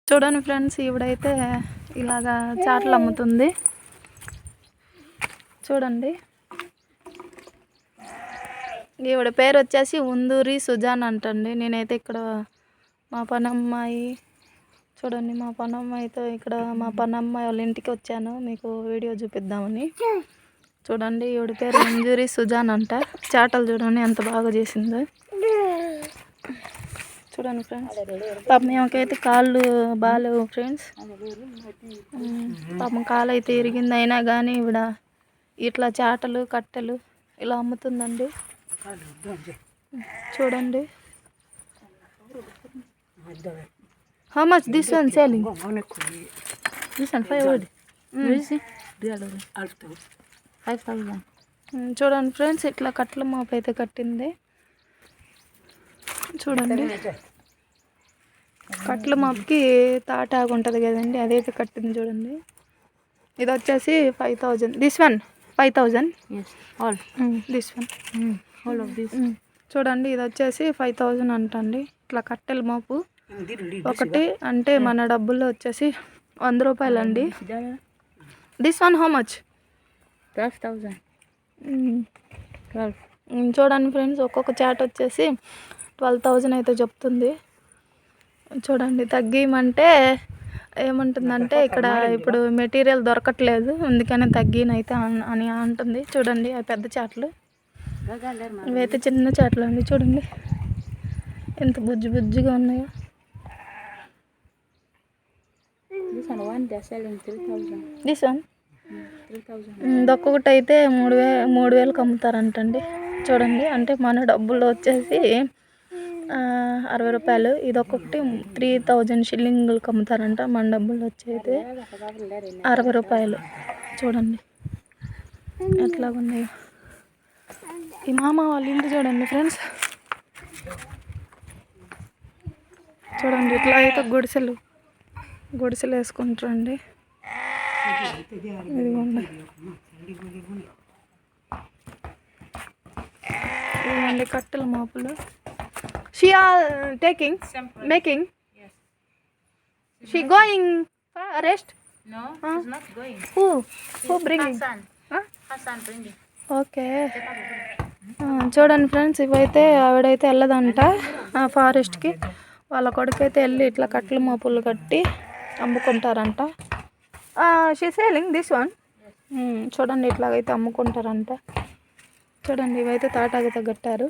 చూడండి ఫ్రెండ్స్, ఈవిడైతే ఇలాగా చాటలు అమ్ముతుంది. చూడండి, ఈవిడ పేరు వచ్చేసి ఉందూరి సుజాన్ అంటండి. నేనైతే ఇక్కడ మా పనమ్మాయి, చూడండి మా పనమ్మాయితో ఇక్కడ మా పనమ్మాయి వాళ్ళ ఇంటికి వచ్చాను మీకు వీడియో చూపిద్దామని. చూడండి, ఈవిడ పేరు ఉందూరి సుజాన్ అంట. చాటలు చూడండి ఎంత బాగా చేసిందో. చూడండి ఫ్రెండ్స్, పాపం మేమకైతే కాళ్ళు బాగాలేవు ఫ్రెండ్స్. పాపం కాలు అయితే ఇరిగింది, అయినా కానీ ఇవిడ ఇట్లా చాటలు కట్టెలు ఇలా అమ్ముతుందండి. చూడండి, how much this one selling? This one 500. చూడండి ఫ్రెండ్స్, ఇట్లా కట్టెల మాపు అయితే కట్టింది. చూడండి, కట్ల మాపుకి తాటాకు ఉంటుంది కదండి, అదైతే కట్టింది. చూడండి, ఇది వచ్చేసి 5000. This one 5000. This one all of this. చూడండి, ఇది వచ్చేసి 5000 అంటండి. ఇట్లా కట్టెల మాపు ఒకటి అంటే మన డబ్బుల్లో వచ్చేసి 100 రూపాయలు అండి. This one how much? 12,000. చూడండి ఫ్రెండ్స్, ఒక్కొక్క చాట్ వచ్చేసి 12,000 అయితే చెప్తుంది. చూడండి, తగ్గిమంటే ఏమంటుందంటే ఇక్కడ ఇప్పుడు మెటీరియల్ దొరకట్లేదు, అందుకనే తగ్గినైతే అని అంటుంది. చూడండి, అవి పెద్ద చాట్లు, ఇవైతే చిన్న చాట్లు అండి. చూడండి ఎంత బుజ్జి బుజ్జిగా ఉన్నాయో. దిస్ వన్ ఒక్కొక్కటి అయితే 3,000కి అమ్ముతారంటండి. చూడండి, అంటే మన డబ్బుల్లో వచ్చేసి 60 రూపాయలు. ఇది ఒక్కొక్కటి 3000 షిల్లింగులకి అమ్ముతారంట. మన డబ్బుల్లో వచ్చేది 60 రూపాయలు. చూడండి ఎట్లా ఉన్నాయో. ఈ మామ వాళ్ళ ఇంటి చూడండి ఫ్రెండ్స్. చూడండి, ఇట్లా అయితే గుడిసెలు వేసుకుంటారండి. ఇదిగోండి కట్టెల మాపులు. She are making. Yes. She going for arrest? No, she's not going. Who bringing? Hassan bringing. Okay. చూడండి ఫ్రెండ్స్, ఇవైతే ఆవిడైతే వెళ్ళదంట ఫారెస్ట్కి. వాళ్ళ కొడుకైతే వెళ్ళి ఇట్లా కట్టెల మాపులు కట్టి అమ్ముకుంటారంట. She selling this one. చూడండి, ఇట్లాగైతే అమ్ముకుంటారంట. చూడండి, ఇవైతే తాటాకుతో కట్టారు.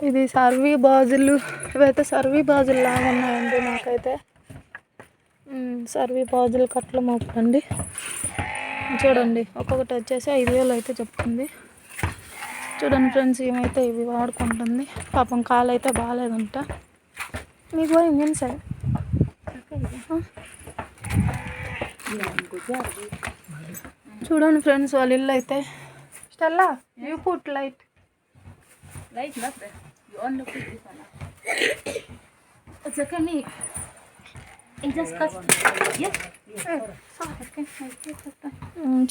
ఇది సర్వీ బాజులు, ఇవైతే సర్వీ బాజులు లాగా ఉన్నాయండి. నాకైతే సర్వీ బాజులు కట్టెల మాపులు అండి. చూడండి, ఒక్కొక్కటి వచ్చేసి 5,000 అయితే చెప్తుంది. చూడండి ఫ్రెండ్స్, ఏమైతే ఇవి వాడుకుంటుంది. పాపం కాలు అయితే బాగాలేదంట. మీకు పోయింది ఏం సార్? చూడండి ఫ్రెండ్స్, వాళ్ళ ఇల్లు అయితే. Stella, you put light. Light not there. You only put this one up. It's okay, me. It just cuts. Yes.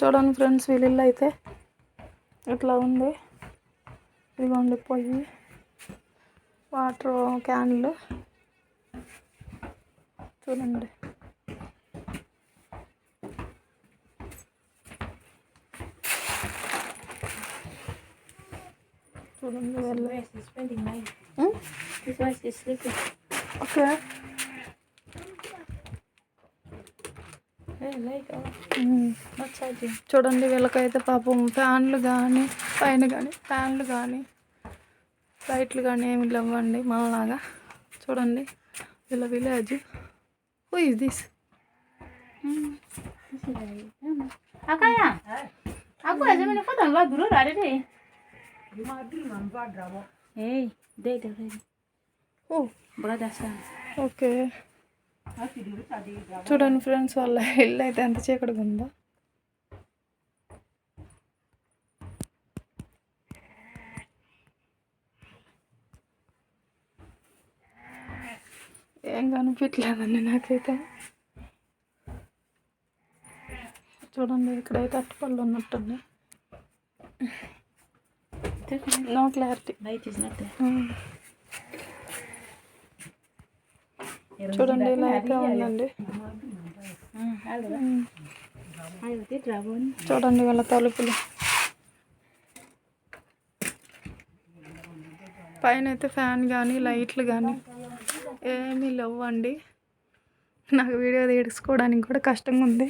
చూడండి ఫ్రెండ్స్, వీళ్ళ ఇల్లు అయితే ఇట్లా ఉంది. ఇదిగోండి పొయ్యి, వాటర్ క్యాన్లు. చూడండి, చూడండి వెళ్ళి. ఓకే. చూడండి, వీళ్ళకైతే పాపం ఫ్యాన్లు కానీ పైన కానీ ఫ్యాన్లు కానీ లైట్లు కానీ ఏమి లేవండి మనలాగా. చూడండి, వీళ్ళ village. Who is this? Okay. చూడండి ఫ్రెండ్స్, వాళ్ళ ఇల్లు అయితే ఎంత చీకటిగా ఉందో. ఏం కనిపించలేదండి నాకైతే. చూడండి, ఇక్కడైతే అట్టుపళ్ళు ఉన్నట్టుంది. No clarity. Light is not there. చూడండి ఇలా అయితే ఉందండి. చూడండి వాళ్ళ తలుపులు. పైన అయితే ఫ్యాన్ కానీ లైట్లు కానీ ఏమీ లేవండి. నాకు వీడియో తీసుకోవడానికి కూడా కష్టంగా ఉంది,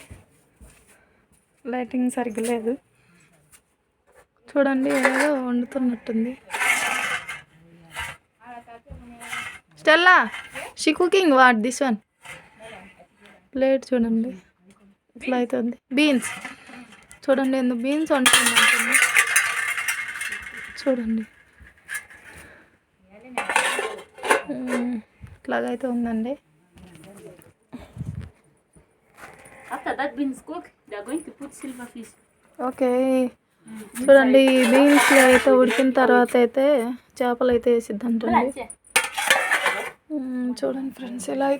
లైటింగ్ సరిగ్గా లేదు. చూడండి ఏదో వండుతున్నట్టుంది. Stella she cooking what this one plate చూడండి ఇట్లా అవుతుంది. బీన్స్ చూడండి, ఎందుకు బీన్స్ వండుతుంది చూడండి. ఇట్లాగైతే ఉందండి. After that beans cook, they are going to put silver fish. Okay చూడండి, ఈ బీన్స్లో అయితే ఉడికిన తర్వాత అయితే చేపలు అయితే వేసిద్దంటండి. చూడండి ఫ్రెండ్స్ ఇలా